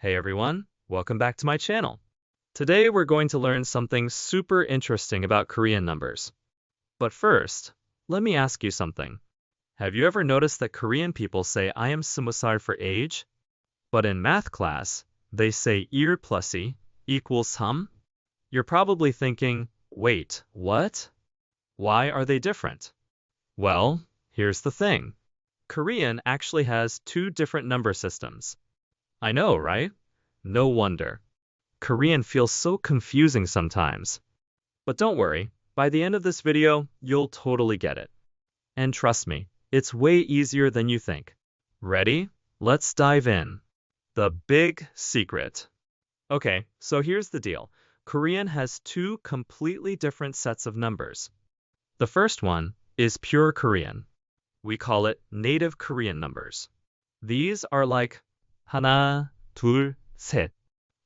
Hey everyone, welcome back to my channel. Today we're going to learn something super interesting about Korean numbers. But first, let me ask you something. Have you ever noticed that Korean people say I am 20살 for age? But in math class, they say 1 plus 2 equals 3? You're probably thinking, wait, what? Why are they different? Well, here's the thing. Korean actually has two different number systems. I know, right? No wonder. Korean feels so confusing sometimes. But don't worry, by the end of this video, you'll totally get it. And trust me, it's way easier than you think. Ready? Let's dive in. The big secret. Okay, so here's the deal. Korean has two completely different sets of numbers. The first one is pure Korean. We call it native Korean numbers. These are like hana, 둘, 셋.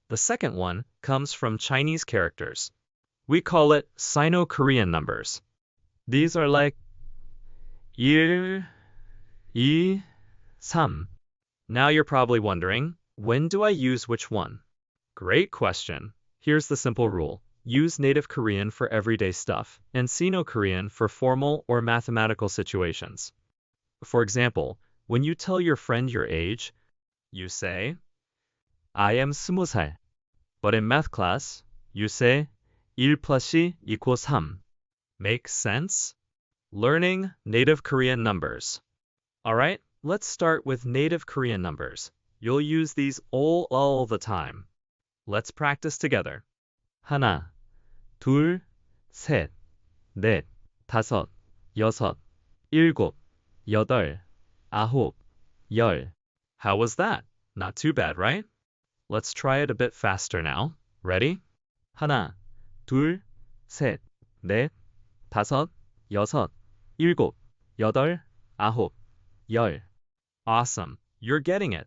The second one comes from Chinese characters. We call it Sino-Korean numbers. These are like 1, 2, 3. Now you're probably wondering, when do I use which one? Great question. Here's the simple rule. Use native Korean for everyday stuff and Sino-Korean for formal or mathematical situations. For example, when you tell your friend your age, you say, I am 20살. But in math class, you say 1 plus 2 equals 3. Make sense? Learning native Korean numbers. Alright, let's start with native Korean numbers. You'll use these all the time. Let's practice together. 하나, 둘, 셋, 넷, 다섯, 여섯, 일곱, 여덟, 아홉, 열. How was that? Not too bad, right? Let's try it a bit faster now. Ready? 하나, 둘, 셋, 넷, 다섯, 여섯, 일곱, 여덟, 아홉, 열. Awesome. You're getting it.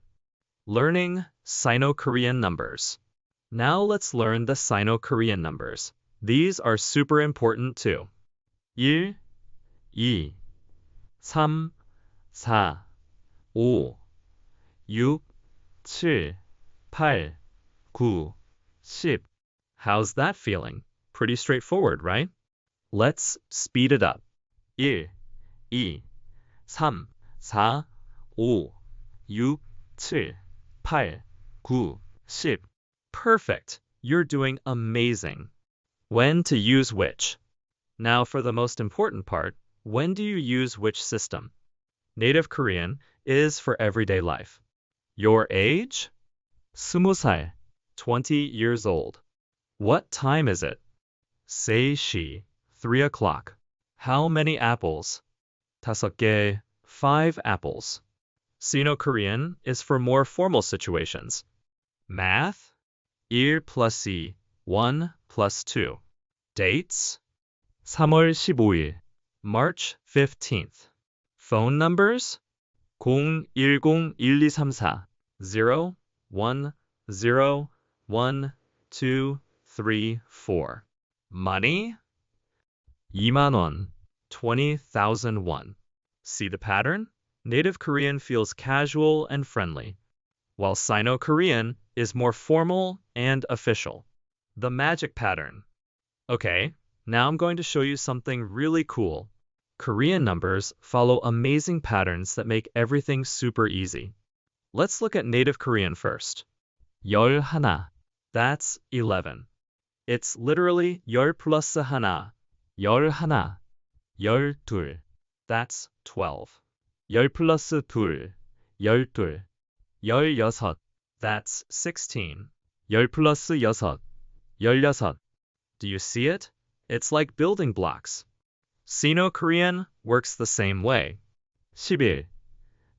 Learning Sino-Korean numbers. Now let's learn the Sino-Korean numbers. These are super important too. 1, 2, 3, 4, 5, 6, 7, 8, 9, 10. How's that feeling? Pretty straightforward, right? Let's speed it up. 1, 2, 3, 4, 5, 6, 7, 8, 9, 10. Perfect. You're doing amazing. When to use which? Now for the most important part, when do you use which system? Native Korean is for everyday life. Your age? 20살, 20 years old. What time is it? 3시, 3 o'clock. How many apples? 5개, 5 apples. Sino-Korean is for more formal situations. Math? 1 plus 2, 1 plus 2. Dates? 3월 15일, March 15th. Phone numbers? 010-1234, 0, 1, 0, 1, 2, 3, 4. Money? 2만 원, 20,000 won. See the pattern? Native Korean feels casual and friendly, while Sino-Korean is more formal and official. The magic pattern. Okay, now I'm going to show you something really cool. Korean numbers follow amazing patterns that make everything super easy. Let's look at native Korean first. 11. That's 11. It's literally 10 plus 하나, 11. 12. That's 12. 10 plus 2, 12. 16. That's 16. 10 plus 6, 16. Do you see it? It's like building blocks. Sino-Korean works the same way. 11.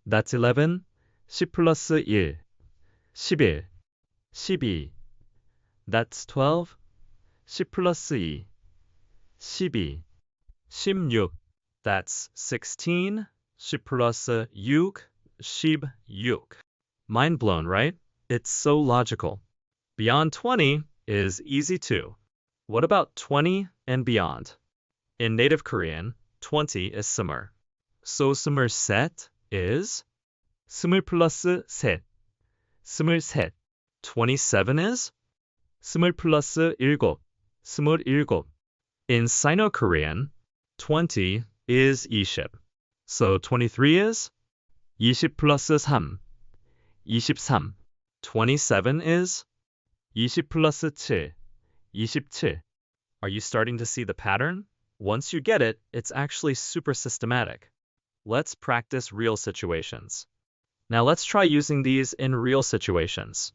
That's 11. 10 plus 1. 11. 12. That's 12. 10 plus 2. 12. 16. That's 16. 10 plus 6. 16. Mind blown, right? It's so logical. Beyond 20 is easy too. What about 20 and beyond? In native Korean, 20 is summer. So 스물셋 is 스물 플러스 셋, 스물셋. 27 is? 스물 플러스 일곱, 스물일곱. In Sino-Korean, 20 is 20. So 23 is? 20 플러스 3, 23. 27 is? 20 플러스 7, 27. Are you starting to see the pattern? Once you get it, it's actually super systematic. Let's practice real situations. Now let's try using these in real situations.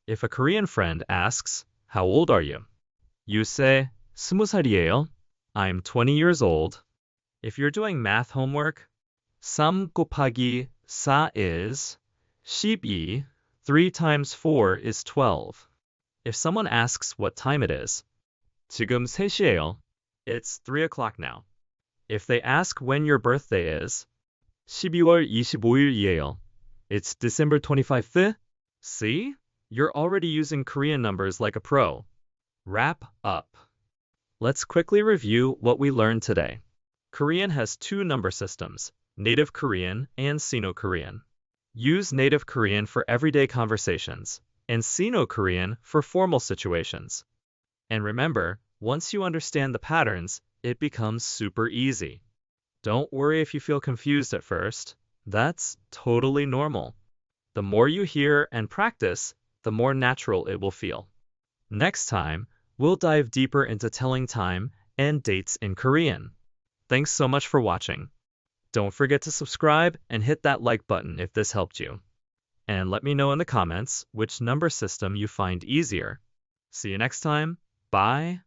If a Korean friend asks, "How old are you?" You say, 20살이에요. I'm 20 years old. If you're doing math homework, 3 곱하기 4 is 12. 3 times 4 is 12. If someone asks what time it is, 지금 3시예요. It's 3 o'clock now. If they ask when your birthday is, 12월 25일이에요. It's December 25th. See? You're already using Korean numbers like a pro. Wrap up. Let's quickly review what we learned today. Korean has two number systems, Native Korean and Sino-Korean. Use Native Korean for everyday conversations, and Sino-Korean for formal situations. And remember, once you understand the patterns, it becomes super easy. Don't worry if you feel confused at first. That's totally normal. The more you hear and practice, the more natural it will feel. Next time, we'll dive deeper into telling time and dates in Korean. Thanks so much for watching. Don't forget to subscribe and hit that like button if this helped you. And let me know in the comments which number system you find easier. See you next time. Bye.